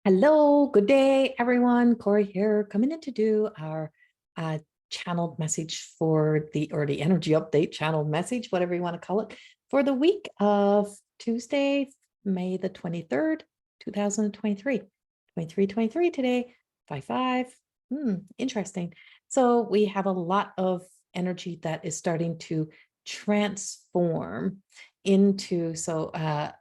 Hello, good day, everyone. Corrie here, coming in to do our channeled message for the energy update channel message, whatever you want to call it, for the week of Tuesday, May the 23rd, 2023. 23 today, 5/5. Interesting. So we have a lot of energy that is starting to transform into, I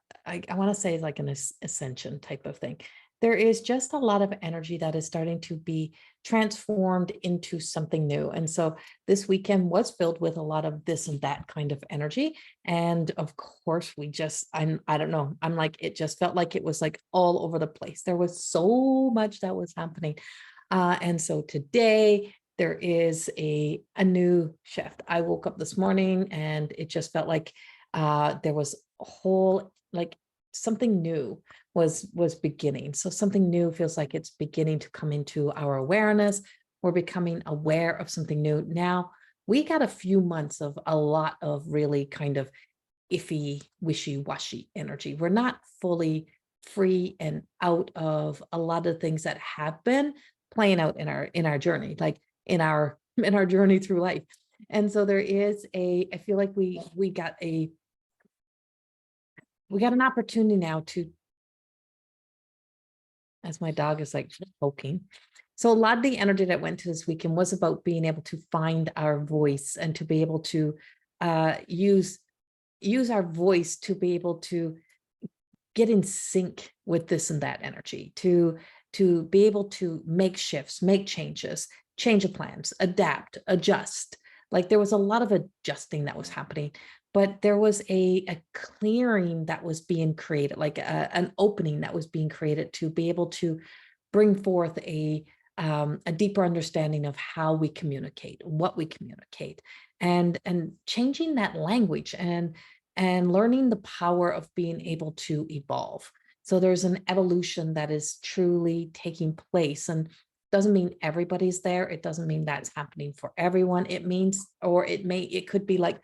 want to say like an ascension type of thing. There is just a lot of energy that is starting to be transformed into something new. And so this weekend was filled with a lot of this and that kind of energy. And of course, I don't know, I'm like, it just felt like it was like all over the place. There was so much that was happening. And so today there is a new shift. I woke up this morning and it just felt like there was a whole, like something new was beginning. So something new feels like it's beginning to come into our awareness. We're becoming aware of something new. Now we got a few months of a lot of really kind of iffy, wishy-washy energy. We're not fully free and out of a lot of things that have been playing out in our journey, like in our journey through life. And so there is I feel like we got an opportunity now to, as my dog is like poking. So a lot of the energy that went to this weekend was about being able to find our voice and to be able to use our voice to be able to get in sync with this and that energy, to be able to make shifts, make changes, change of plans, adapt, adjust. Like there was a lot of adjusting that was happening, but there was a clearing that was being created, like an opening that was being created to be able to bring forth a deeper understanding of how we communicate, what we communicate, and changing that language and learning the power of being able to evolve. So there's an evolution that is truly taking place, and doesn't mean everybody's there. It doesn't mean that's happening for everyone. It means, or it could be like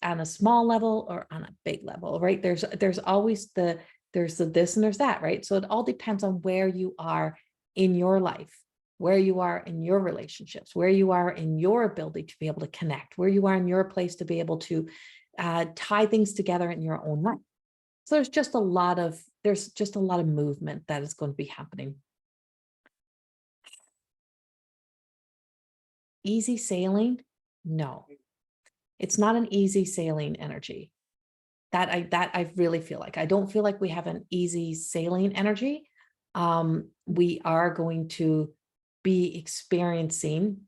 on a small level or on a big level, right? There's always there's the this and there's that, right? So it all depends on where you are in your life, where you are in your relationships, where you are in your ability to be able to connect, where you are in your place to be able to tie things together in your own life. So there's just a lot of movement that is going to be happening. Easy sailing? No, it's not an easy sailing energy. That I really feel like. I don't feel like we have an easy sailing energy. We are going to be experiencing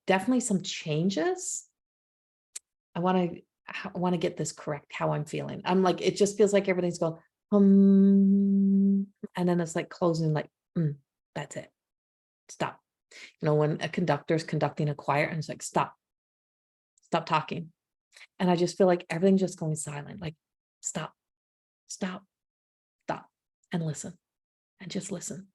definitely some changes. I want to get this correct, how I'm feeling. I'm like, it just feels like everything's going, and then it's like closing, like, that's it. Stop. You know, when a conductor is conducting a choir and it's like, stop talking. And I just feel like everything's just going silent, like stop, and listen, and just listen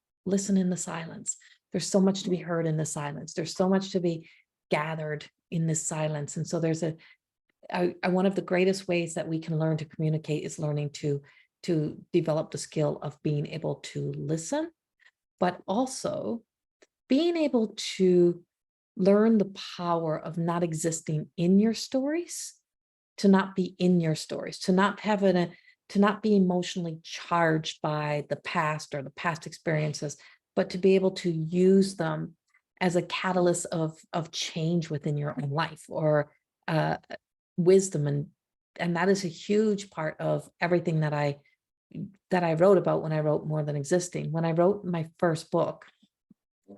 in the silence. There's so much to be heard in the silence. There's so much to be gathered in this silence. And so there's one of the greatest ways that we can learn to communicate is learning to develop the skill of being able to listen, but also being able to learn the power of not existing in your stories, to not be in your stories, to not be emotionally charged by the past or the past experiences, but to be able to use them as a catalyst of change within your own life, or wisdom. And that is a huge part of everything that I wrote about when I wrote More Than Existing. When I wrote my first book,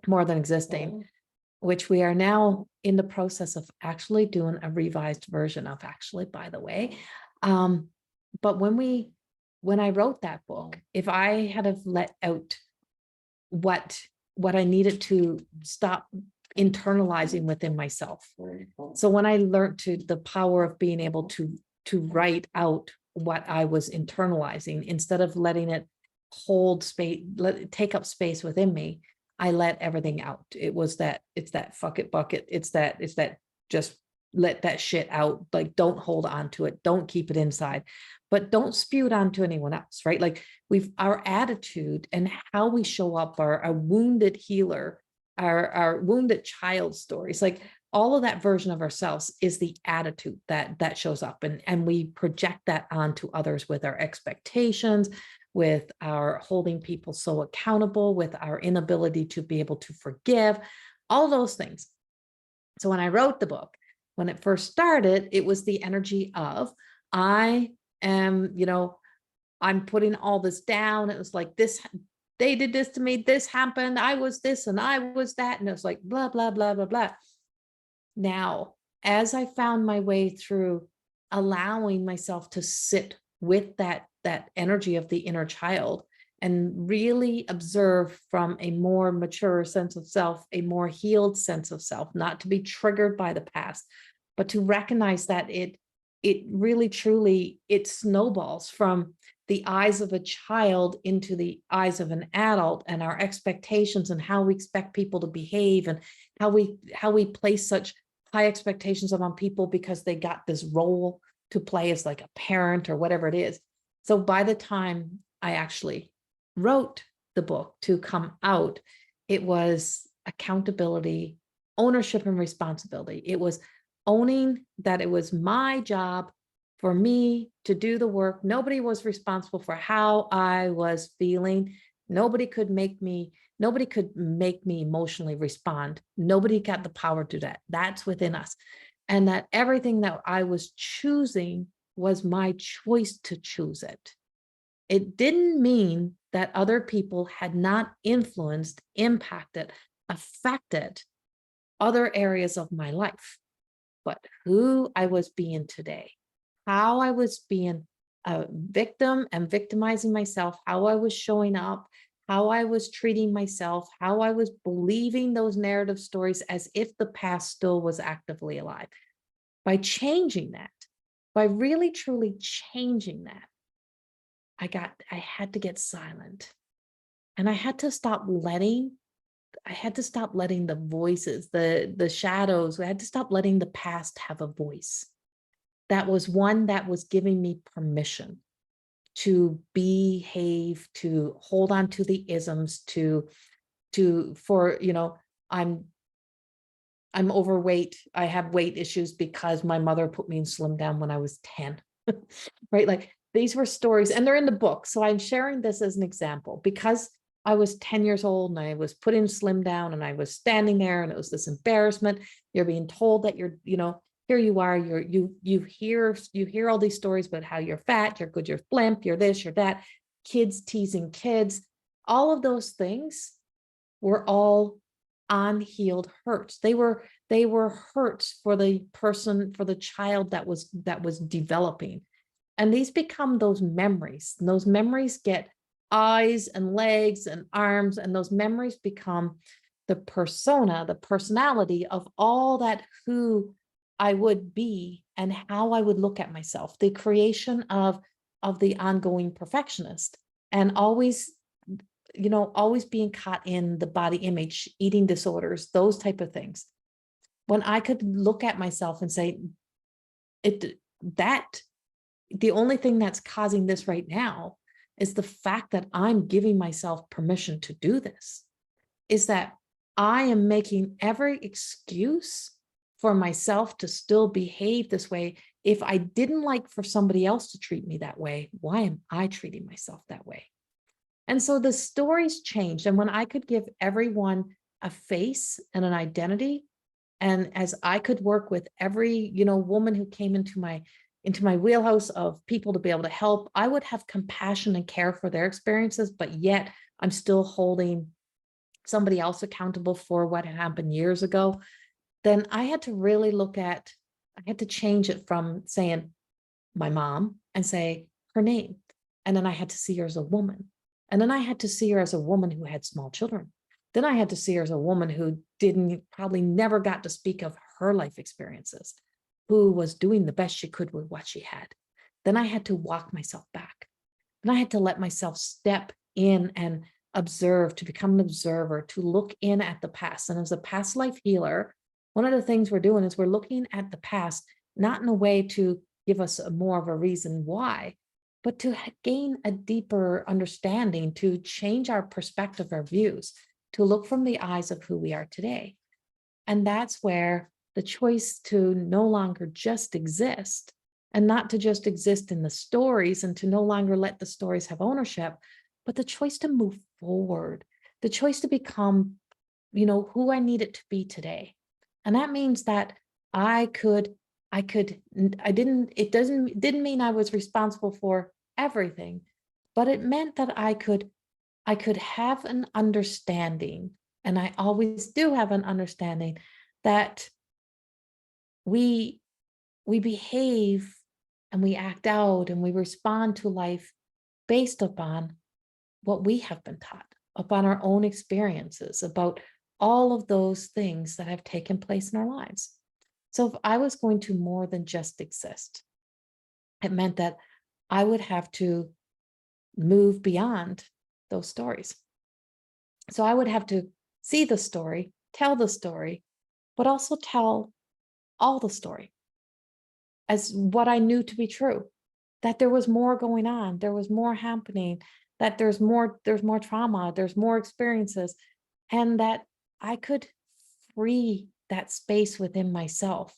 More Than Existing, which we are now in the process of actually doing a revised version of, actually, by the way. But when I wrote that book, if I had have let out what I needed to stop internalizing within myself. So when I learned the power of being able to write out what I was internalizing, instead of letting it hold space, let it take up space within me, I let everything out. It's that fuck it bucket. It's that just let that shit out. Like, don't hold on to it. Don't keep it inside, but don't spew it onto anyone else, right? Like our attitude and how we show up, our wounded healer, our wounded child stories, like all of that version of ourselves is the attitude that shows up, and we project that onto others with our expectations, with our holding people so accountable, with our inability to be able to forgive, all those things. So when I wrote the book, when it first started, it was the energy of, I am, I'm putting all this down. It was like, this, they did this to me, this happened, I was this and I was that. And it was like, blah, blah, blah, blah, blah. Now, as I found my way through allowing myself to sit with that energy of the inner child and really observe from a more mature sense of self, a more healed sense of self, not to be triggered by the past, but to recognize that it really truly, it snowballs from the eyes of a child into the eyes of an adult, and our expectations and how we expect people to behave, and how we place such high expectations upon people because they got this role to play as like a parent or whatever it is. So by the time I actually wrote the book to come out, it was accountability, ownership, and responsibility. It was owning that it was my job for me to do the work. Nobody was responsible for how I was feeling. Nobody could make me emotionally respond. Nobody got the power to do that. That's within us. And that everything that I was choosing was my choice to choose it. It didn't mean that other people had not influenced, impacted, affected other areas of my life, but who I was being today, how I was being a victim and victimizing myself, how I was showing up, how I was treating myself, how I was believing those narrative stories as if the past still was actively alive. By changing that, by really truly changing that, I had to get silent, and I had to stop letting the voices, the shadows. I had to stop letting the past have a voice. That was one that was giving me permission to behave, to hold on to the isms, I'm overweight. I have weight issues because my mother put me in Slim Down when I was 10, right? Like, these were stories, and they're in the book. So I'm sharing this as an example because I was 10 years old and I was put in Slim Down, and I was standing there, and it was this embarrassment. You're being told that you're, here you are, you hear all these stories about how you're fat, you're good, you're flimp, you're this, you're that, kids teasing kids. All of those things were all unhealed hurts. They were hurts for the person, for the child that was developing. And these become those memories. And those memories get eyes and legs and arms, and those memories become the persona, the personality of all that who I would be and how I would look at myself, the creation of the ongoing perfectionist, and always being caught in the body image, eating disorders, those type of things. When I could look at myself and say, the only thing that's causing this right now is the fact that I'm giving myself permission to do this, is that I am making every excuse for myself to still behave this way. If I didn't like for somebody else to treat me that way, why am I treating myself that way? And so the stories changed. And when I could give everyone a face and an identity, and as I could work with every, woman who came into my wheelhouse of people to be able to help, I would have compassion and care for their experiences, but yet I'm still holding somebody else accountable for what happened years ago. Then I had to really I had to change it from saying my mom and say her name. And then I had to see her as a woman. And then I had to see her as a woman who had small children. Then I had to see her as a woman who probably never got to speak of her life experiences, who was doing the best she could with what she had. Then I had to walk myself back. And I had to let myself step in and observe, to become an observer, to look in at the past. And as a past life healer, One of the things we're doing is we're looking at the past, not in a way to give us more of a reason why, but to gain a deeper understanding, to change our perspective, our views, to look from the eyes of who we are today. And that's where the choice to no longer just exist, and not to just exist in the stories and to no longer let the stories have ownership, but the choice to move forward, the choice to become, who I need it to be today. And that means that it didn't mean I was responsible for everything, but it meant that I could have an understanding, and I always do have an understanding, that we behave and we act out and we respond to life based upon what we have been taught, upon our own experiences, about all of those things that have taken place in our lives. So if I was going to more than just exist, it meant that I would have to move beyond those stories. So I would have to see the story, tell the story, but also tell all the story as what I knew to be true, that there was more going on, there was more happening, that there's more trauma, there's more experiences, and that I could free that space within myself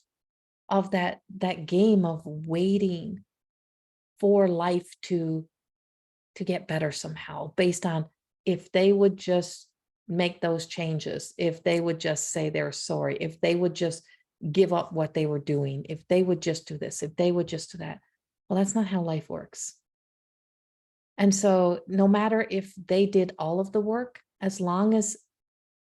of that game of waiting for life to get better somehow, based on if they would just make those changes, if they would just say they're sorry, if they would just give up what they were doing, if they would just do this, if they would just do that. Well, that's not how life works. And so no matter if they did all of the work, as long as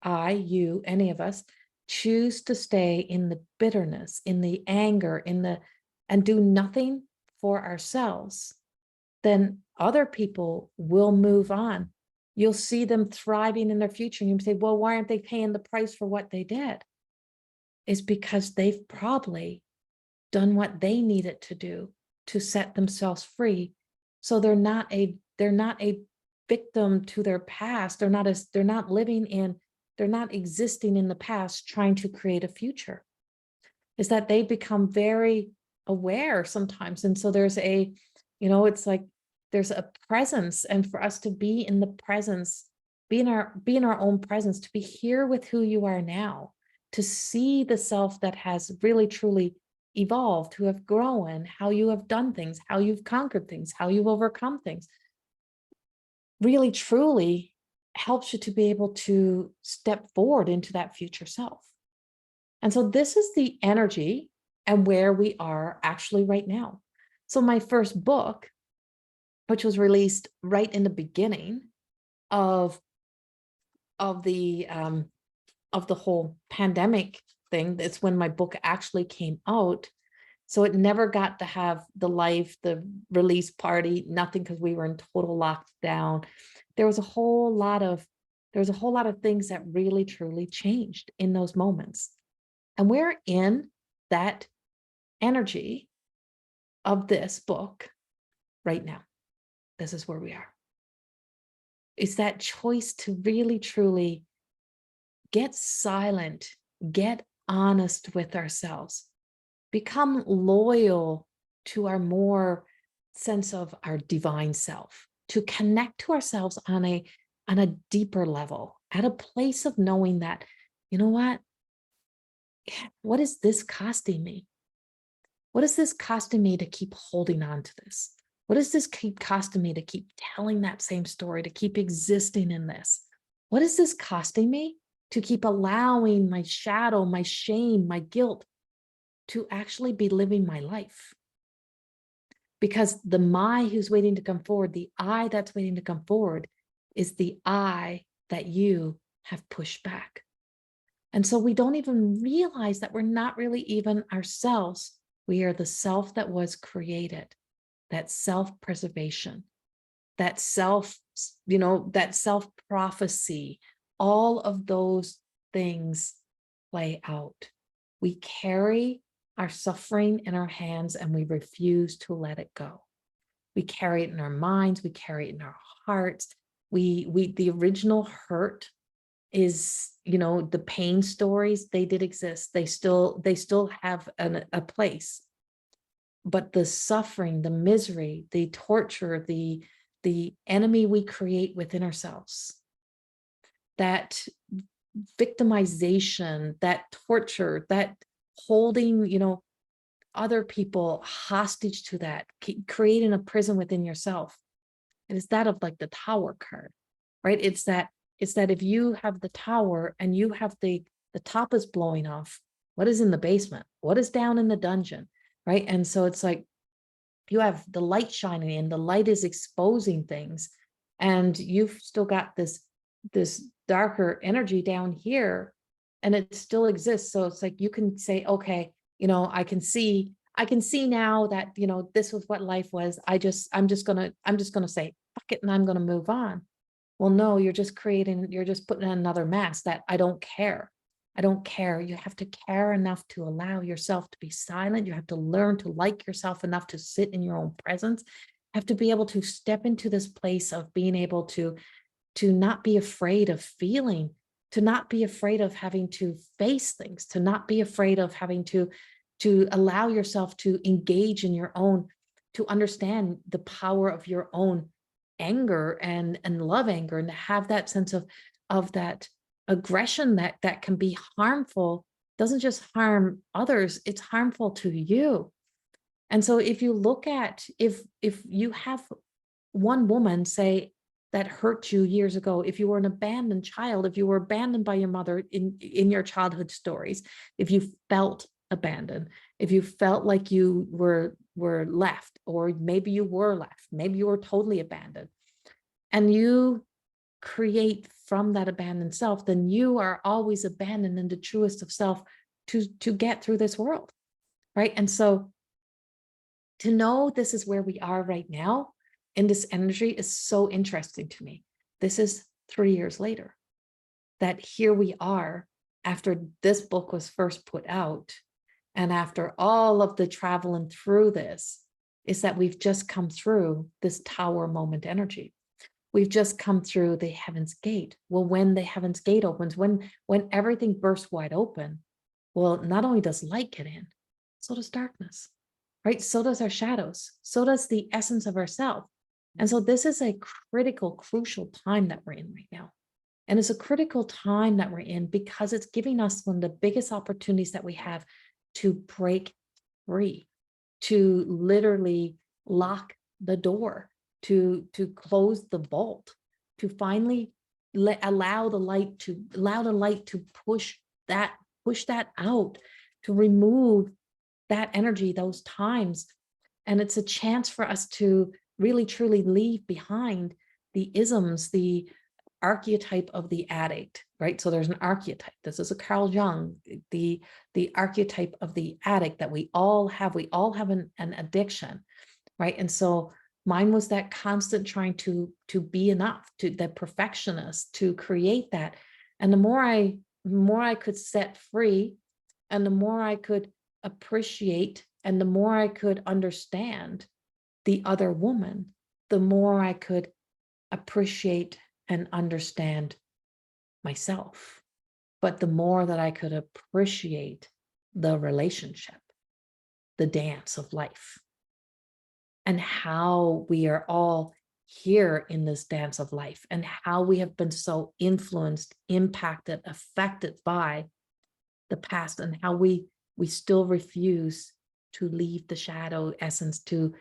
you, any of us, choose to stay in the bitterness, in the anger, and do nothing for ourselves, then other people will move on. You'll see them thriving in their future. And you say, well, why aren't they paying the price for what they did? It's because they've probably done what they needed to do to set themselves free. So they're not a victim to their past. They're not existing in the past trying to create a future. Is that they become very aware sometimes. And so there's it's like there's a presence, and for us to be in the presence, be in our own presence, to be here with who you are now, to see the self that has really truly evolved, who have grown, how you have done things, how you've conquered things, how you've overcome things, really truly helps you to be able to step forward into that future self. And so this is the energy and where we are actually right now. So my first book, which was released right in the beginning of the whole pandemic thing, that's when my book actually came out. So it never got to have the release party, nothing, because we were in total lockdown. There was a whole lot of things that really truly changed in those moments. And we're in that energy of this book right now. This is where we are. It's that choice to really truly get silent, get honest with ourselves, become loyal to our more sense of our divine self, to connect to ourselves on a deeper level, at a place of knowing that, you know what is this costing me? What is this costing me to keep holding on to this? What does this keep costing me to keep telling that same story, to keep existing in this? What is this costing me to keep allowing my shadow, my shame, my guilt to actually be living my life? Because the my who's waiting to come forward, the I that's waiting to come forward, is the I that you have pushed back. And so we don't even realize that we're not really even ourselves. We are the self that was created, that self-preservation, that self-prophecy, all of those things play out. We carry our suffering in our hands and we refuse to let it go. We carry it in our minds, we carry it in our hearts. The original hurt is, you know, the pain stories, they did exist. They still have a place. But the suffering, the misery, the torture, the enemy we create within ourselves, that victimization, that torture, that holding, you know, other people hostage to that, creating a prison within yourself. And it's that of like the tower card, right? It's that if you have the tower and you have the top is blowing off, what is in the basement? What is down in the dungeon, right? And so it's like you have the light shining in, the light is exposing things, and you've still got this darker energy down here, and it still exists. So it's like you can say, okay, you know, I can see now that, you know, this was what life was. I'm just gonna say fuck it, and I'm gonna move on. Well, no, you're just putting another mask that I don't care. I don't care. You have to care enough to allow yourself to be silent. You have to learn to like yourself enough to sit in your own presence. You have to be able to step into this place of being able to not be afraid of feeling, to not be afraid of having to face things, to not be afraid of having to allow yourself to engage in your own, to understand the power of your own anger and love anger, and to have that sense of that aggression that can be harmful. Doesn't just harm others, it's harmful to you. And so if you look at, if you have one woman say that hurt you years ago, if you were an abandoned child, if you were abandoned by your mother in your childhood stories, if you felt abandoned, if you felt like you were left, or maybe you were left, maybe you were totally abandoned, and you create from that abandoned self, then you are always abandoned in the truest of self to get through this world, right? And so to know this is where we are right now in this energy is so interesting to me. This is 3 years later, that here we are after this book was first put out, and after all of the traveling through this, is that we've just come through this tower moment energy. We've just come through the heaven's gate. Well, when the heaven's gate opens, when everything bursts wide open, well, not only does light get in, so does darkness, right? So does our shadows. So does the essence of ourself. And so this is a critical, crucial time that we're in right now. And it's a critical time that we're in because it's giving us one of the biggest opportunities that we have to break free, to literally lock the door, to close the vault, to finally allow the light to push that out, to remove that energy, those times. And it's a chance for us to really truly leave behind the isms, the archetype of the addict, right? So there's an archetype. This is a Carl Jung, the archetype of the addict that we all have. We all have an addiction, right? And so mine was that constant trying to be enough, to the perfectionist, to create that. And the more I could set free, and the more I could appreciate, and the more I could understand the other woman, the more I could appreciate and understand myself. But the more that I could appreciate the relationship, the dance of life, and how we are all here in this dance of life, and how we have been so influenced, impacted, affected by the past, and how we still refuse to leave the shadow essence, to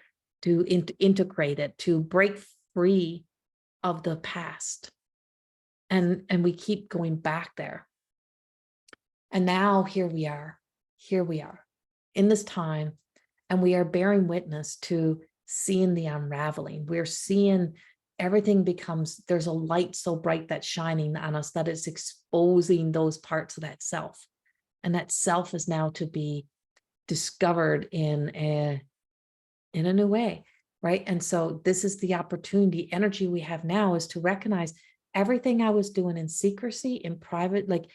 integrate it, to break free of the past. And we keep going back there. And now here we are in this time, and we are bearing witness to seeing the unraveling. We're seeing everything becomes, there's a light so bright that's shining on us that it's exposing those parts of that self. And that self is now to be discovered in a new way, right? And so this is the opportunity, energy we have now is to recognize everything I was doing in secrecy, in private, like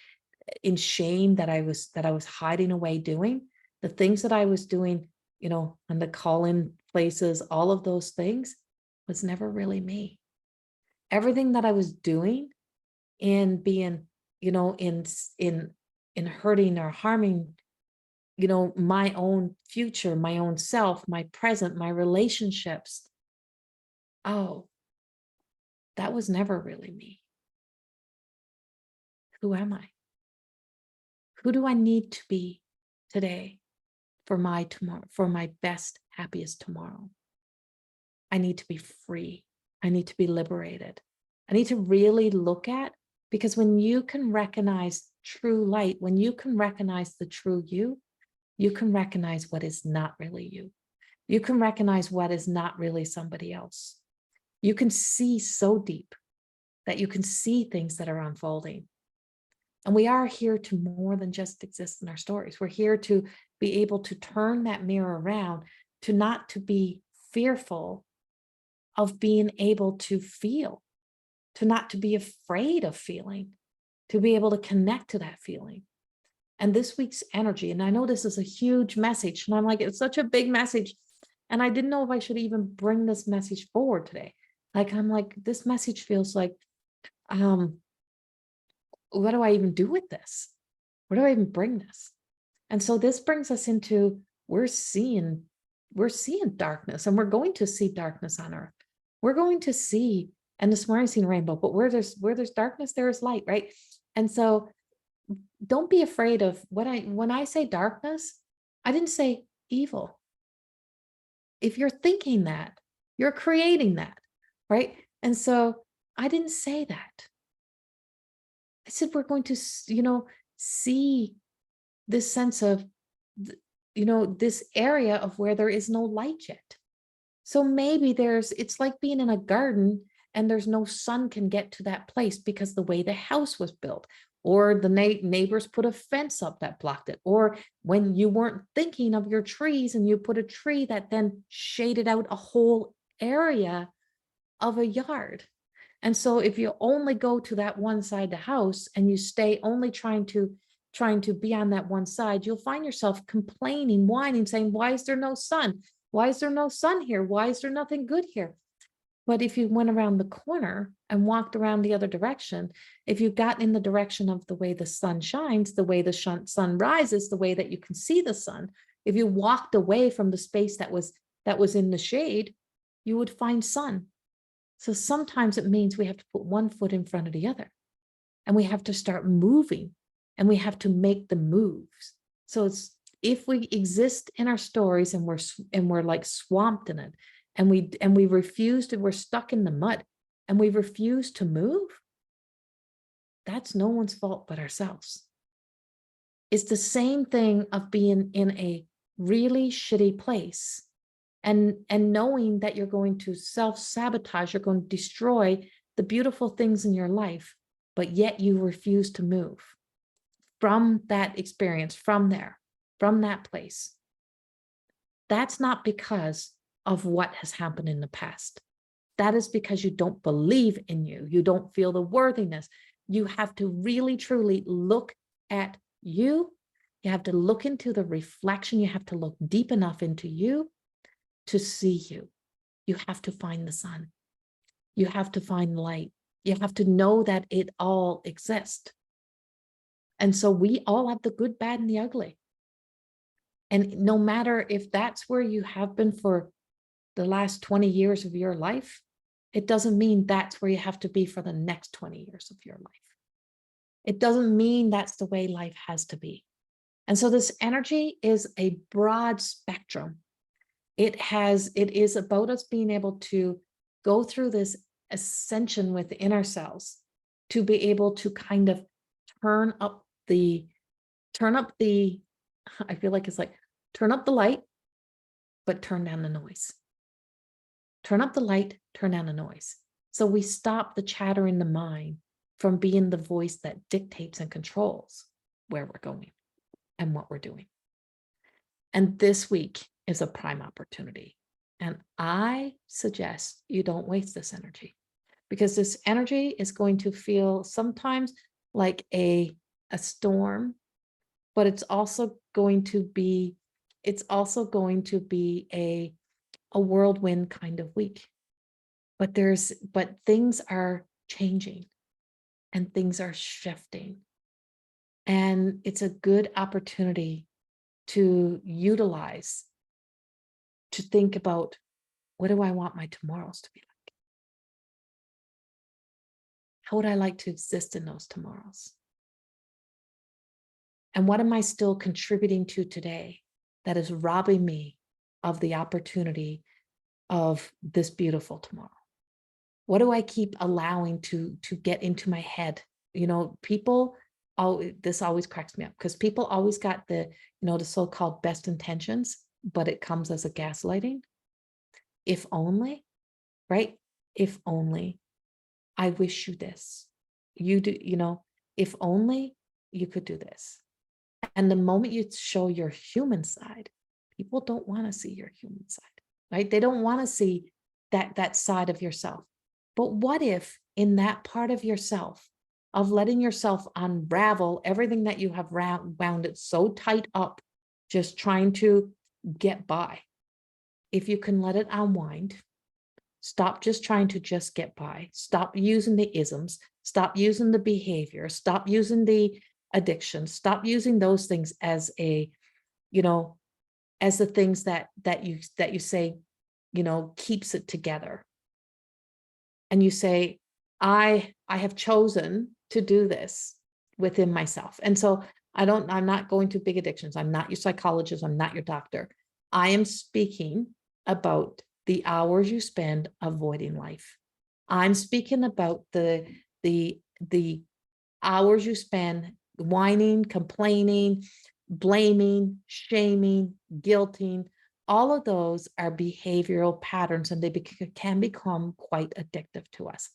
in shame, that I was hiding away doing, the things that I was doing, you know, and the call-in places, all of those things was never really me. Everything that I was doing in being in hurting or harming, my own future, my own self, my present, my relationships. Oh, that was never really me. Who am I? Who do I need to be today for my tomorrow, for my best, happiest tomorrow? I need to be free. I need to be liberated. I need to really look at, because when you can recognize true light, when you can recognize the true you can recognize what is not really you. You can recognize what is not really somebody else. You can see so deep that you can see things that are unfolding. And we are here to more than just exist in our stories. We're here to be able to turn that mirror around, to not to be fearful of being able to feel, to not to be afraid of feeling, to be able to connect to that feeling. And this week's energy, and I know this is a huge message, and I'm like, it's such a big message. And I didn't know if I should even bring this message forward today. Like, I'm like, this message feels like, what do I even do with this? Where do I even bring this? And so this brings us into, we're seeing darkness, and we're going to see darkness on earth. We're going to see, and this morning I've seen a rainbow, but where there's darkness, there is light, right? And so don't be afraid of when I say darkness, I didn't say evil. If you're thinking that, you're creating that, right? And so I didn't say that. I said, we're going to, see this sense of, this area of where there is no light yet. So maybe it's like being in a garden and there's no sun can get to that place because the way the house was built, or the neighbors put a fence up that blocked it, or when you weren't thinking of your trees and you put a tree that then shaded out a whole area of a yard. And so if you only go to that one side of the house and you stay only trying to be on that one side, you'll find yourself complaining, whining, saying, why is there no sun? Why is there no sun here? Why is there nothing good here? But if you went around the corner and walked around the other direction, if you got in the direction of the way the sun shines, the way the sun rises, the way that you can see the sun, if you walked away from the space that was in the shade, you would find sun. So sometimes it means we have to put one foot in front of the other, and we have to start moving, and we have to make the moves. So it's, if we exist in our stories and we're like swamped in it, and we refuse to, we're stuck in the mud and we refuse to move, that's no one's fault but ourselves. It's the same thing of being in a really shitty place and knowing that you're going to self-sabotage, you're going to destroy the beautiful things in your life, but yet you refuse to move from that experience, from that place. That's not because of what has happened in the past. That is because you don't believe in you. You don't feel the worthiness. You have to really, truly look at you. You have to look into the reflection. You have to look deep enough into you to see you. You have to find the sun. You have to find light. You have to know that it all exists. And so we all have the good, bad, and the ugly. And no matter if that's where you have been for the last 20 years of your life, it doesn't mean that's where you have to be for the next 20 years of your life. It doesn't mean that's the way life has to be. And so this energy is a broad spectrum. It is about us being able to go through this ascension within ourselves, to be able to kind of turn up the, I feel like it's like, turn up the light, but turn down the noise. Turn up the light, turn down the noise. So we stop the chatter in the mind from being the voice that dictates and controls where we're going and what we're doing. And this week is a prime opportunity. And I suggest you don't waste this energy, because this energy is going to feel sometimes like a storm, but it's also going to be a whirlwind kind of week. But things are changing and things are shifting. And it's a good opportunity to utilize, to think about, what do I want my tomorrows to be like? How would I like to exist in those tomorrows? And what am I still contributing to today that is robbing me of the opportunity of this beautiful tomorrow? What do I keep allowing to get into my head? You know, people, this always cracks me up, because people always got the, the so-called best intentions, but it comes as a gaslighting. If only, right? If only, I wish you this. You do, if only you could do this. And the moment you show your human side, people don't want to see your human side, right? They don't want to see that side of yourself. But what if in that part of yourself, of letting yourself unravel everything that you have wound it so tight up, just trying to get by, if you can let it unwind, stop just trying to just get by, stop using the isms, stop using the behavior, stop using the addiction, stop using those things as a, as the things that you say, keeps it together. And you say, I have chosen to do this within myself. And so I'm not going to big addictions. I'm not your psychologist. I'm not your doctor. I am speaking about the hours you spend avoiding life. I'm speaking about the hours you spend whining, complaining, blaming, shaming, guilting. All of those are behavioral patterns, and they can become quite addictive to us.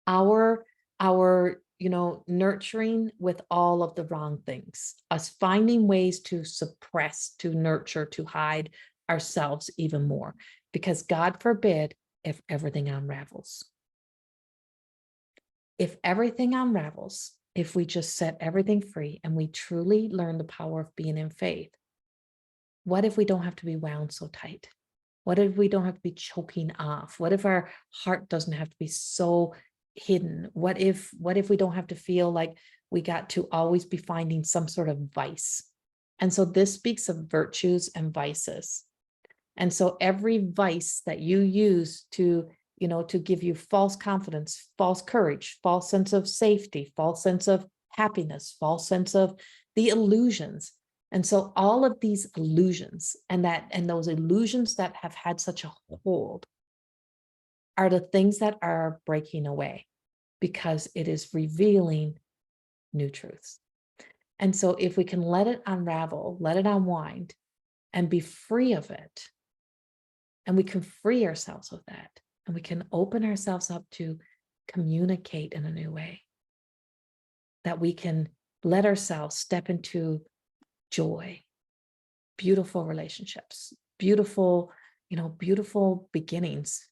Our nurturing with all of the wrong things, us finding ways to suppress, to nurture, to hide ourselves even more, because God forbid if everything unravels. If everything unravels, if we just set everything free and we truly learn the power of being in faith, what if we don't have to be wound so tight? What if we don't have to be choking off? What if our heart doesn't have to be so hidden? What if we don't have to feel like we got to always be finding some sort of vice? And so this speaks of virtues and vices. And so every vice that you use to give you false confidence, false courage, false sense of safety, false sense of happiness, false sense of the illusions. And so all of these illusions and those illusions that have had such a hold are the things that are breaking away, because it is revealing new truths. And so if we can let it unravel, let it unwind, and be free of it, and we can free ourselves of that, and we can open ourselves up to communicate in a new way, that we can let ourselves step into joy, beautiful relationships, beautiful beginnings.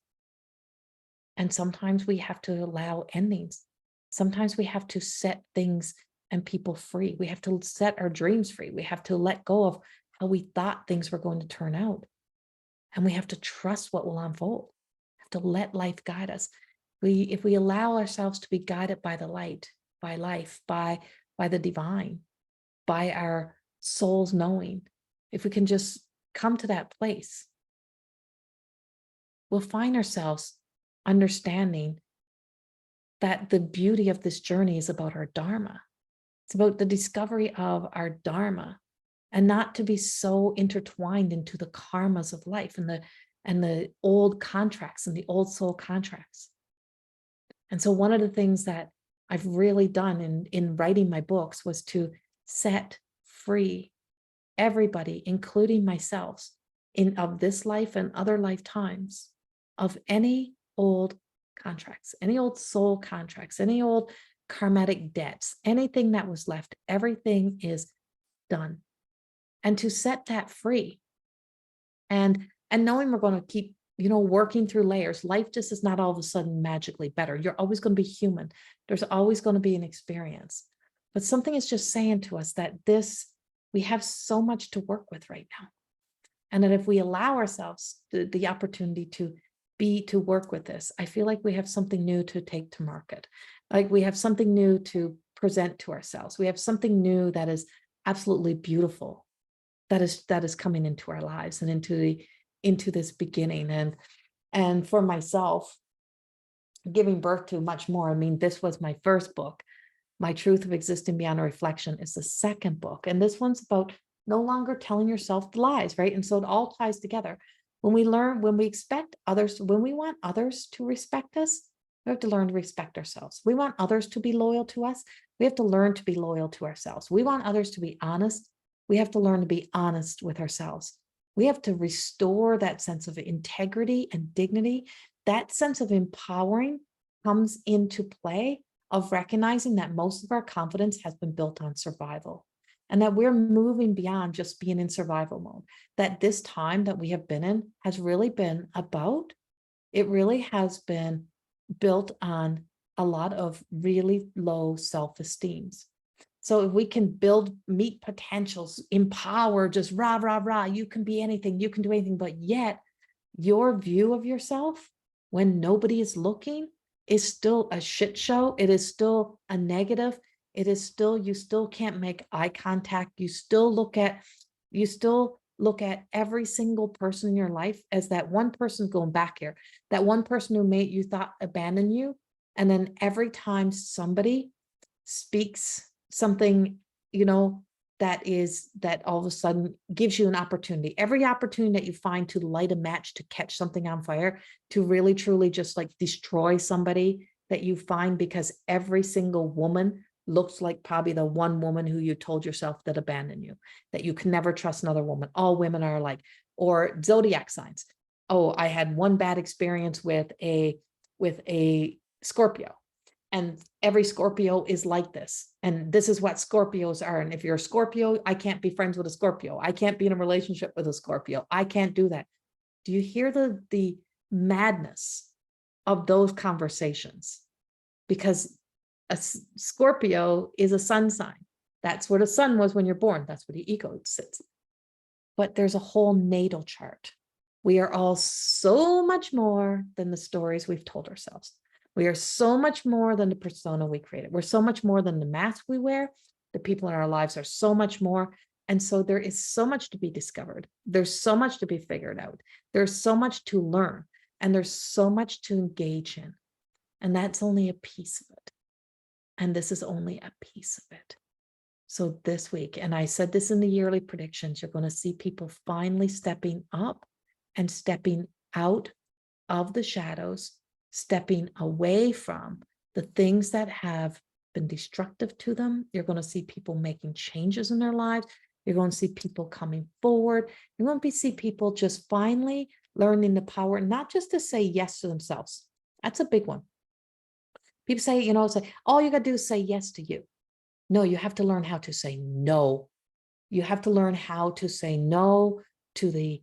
And sometimes we have to allow endings. Sometimes we have to set things and people free. We have to set our dreams free. We have to let go of how we thought things were going to turn out. And we have to trust what will unfold. We have to let life guide us. If we allow ourselves to be guided by the light, by life, by the divine, by our soul's knowing, if we can just come to that place, we'll find ourselves understanding that the beauty of this journey is about our dharma. It's about the discovery of our dharma, and not to be so intertwined into the karmas of life and the old contracts and the old soul contracts. And so one of the things that I've really done in writing my books was to set free everybody, including myself, of this life and other lifetimes, of any old contracts, any old soul contracts, any old karmatic debts, anything that was left. Everything is done. And to set that free, and knowing we're going to keep working through layers. Life just is not all of a sudden magically better. You're always going to be human. There's always going to be an experience, but something is just saying to us that we have so much to work with right now. And that if we allow ourselves the opportunity to work with this, I feel like we have something new to take to market. Like we have something new to present to ourselves. We have something new that is absolutely beautiful, that is coming into our lives and into this beginning. And for myself, giving birth to much more. I mean, this was my first book. My Truth of Existing Beyond a Reflection is the second book. And this one's about no longer telling yourself the lies, right? And so it all ties together. When we learn, when we expect others, when we want others to respect us, we have to learn to respect ourselves. We want others to be loyal to us. We have to learn to be loyal to ourselves. We want others to be honest. We have to learn to be honest with ourselves. We have to restore that sense of integrity and dignity. That sense of empowering comes into play of recognizing that most of our confidence has been built on survival, and that we're moving beyond just being in survival mode. That this time that we have been in has really been about, it really has been built on a lot of really low self-esteems. So if we can meet potentials, empower, just rah, rah, rah, you can be anything, you can do anything, but yet your view of yourself when nobody is looking is still a shit show. It is still a negative. It is still, you still can't make eye contact. You still look at every single person in your life as that one person, going back here, that one person who you thought abandoned you. And then every time somebody speaks something, that all of a sudden gives you an opportunity, every opportunity that you find to light a match, to catch something on fire, to really truly just like destroy somebody that you find, because every single woman looks like probably the one woman who you told yourself that abandoned you, that you can never trust another woman. All women are alike. Or zodiac signs. Oh, I had one bad experience with a Scorpio. And every Scorpio is like this. And this is what Scorpios are. And if you're a Scorpio, I can't be friends with a Scorpio. I can't be in a relationship with a Scorpio. I can't do that. Do you hear the madness of those conversations? Because a Scorpio is a sun sign. That's where the sun was when you're born. That's where the ego sits. But there's a whole natal chart. We are all so much more than the stories we've told ourselves. We are so much more than the persona we created. We're so much more than the mask we wear. The people in our lives are so much more. And so there is so much to be discovered. There's so much to be figured out. There's so much to learn. And there's so much to engage in. And that's only a piece of it. And this is only a piece of it. So this week, and I said this in the yearly predictions, you're going to see people finally stepping up and stepping out of the shadows, stepping away from the things that have been destructive to them. You're going to see people making changes in their lives. You're going to see people coming forward. You're going to see people just finally learning the power, not just to say yes to themselves. That's a big one. People say, say, all you got to do is say yes to you. No, you have to learn how to say no. You have to learn how to say no to the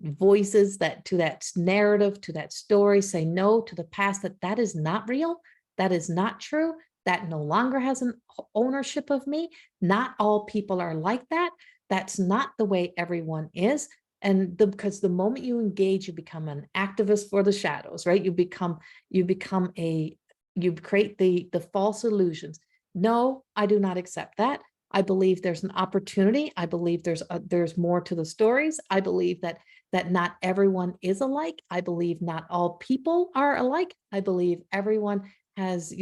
voices, to that narrative, to that story. Say no to the past, that is not real. That is not true. That no longer has an ownership of me. Not all people are like that. That's not the way everyone is. And because the moment you engage, you become an activist for the shadows, right? You create the false illusions. No, I do not accept that. I believe there's an opportunity. I believe there's more to the stories. I believe that not everyone is alike. I believe not all people are alike. I believe everyone has,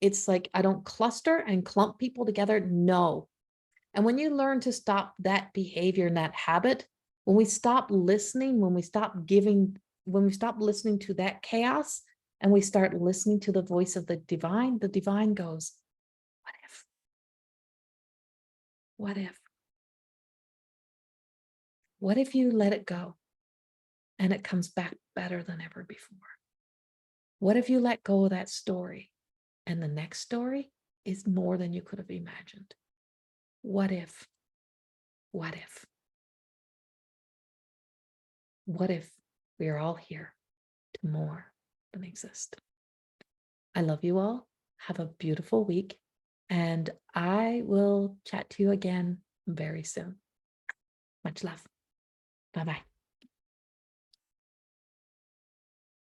it's like, I don't cluster and clump people together. No. And when you learn to stop that behavior and that habit, when we stop listening, when we stop listening to that chaos, and we start listening to the voice of the divine goes, what if? What if? What if you let it go and it comes back better than ever before? What if you let go of that story and the next story is more than you could have imagined? What if? What if? What if we are all here to more than exist? I love you all. Have a beautiful week. And I will chat to you again very soon. Much love. Bye-bye.